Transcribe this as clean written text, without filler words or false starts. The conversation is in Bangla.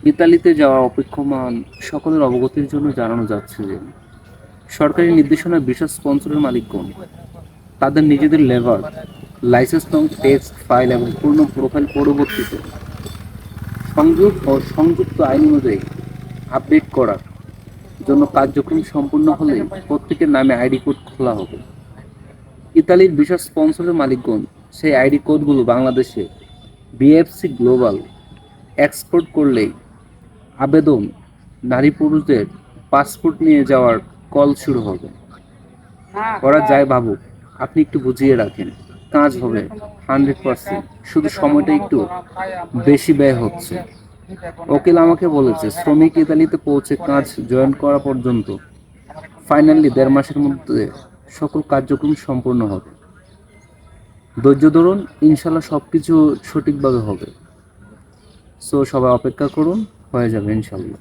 ইতালিতে যাওয়া অপেক্ষমান সকলের অবগতির জন্য জানানো যাচ্ছে যে সরকারি নির্দেশনায় ভিসা স্পন্সরের মালিকগণ তাদের নিজেদের লেবার, লাইসেন্স নং, টেক্সট ফাইল এবং পূর্ণ প্রোফাইল পরবর্তীতে সংযোগ ও সংযুক্ত আইন অনুযায়ী আপডেট করার জন্য কার্যক্রম সম্পূর্ণ হলে প্রত্যেকের নামে আইডি কোড খোলা হবে। ইতালির ভিসা স্পন্সরের মালিকগণ সেই আইডি কোডগুলো বাংলাদেশে বিএফসি গ্লোবাল এক্সপোর্ট করলেই আবেদন নারী পুরুষদের পাসপোর্ট নিয়ে যাওয়ার কল শুরু হবে। ওরা যাই ভাবুক, আপনি একটু বুঝিয়ে রাখেন, কাজ হবে 100%, শুধু সময়টা একটু বেশি ব্যয় হচ্ছে। উকিল আমাকে বলেছে শ্রমিক ইতালিতে পৌঁছে কাজ জয়েন করা পর্যন্ত ফাইনালি 1.5 মাসের মধ্যে সকল কার্যক্রম সম্পূর্ণ হবে। ধৈর্য ধরুন, ইনশাল্লাহ সবকিছু সঠিকভাবে হবে। সো সবাই অপেক্ষা করুন, হয়ে যাবে ইনশাল্লাহ।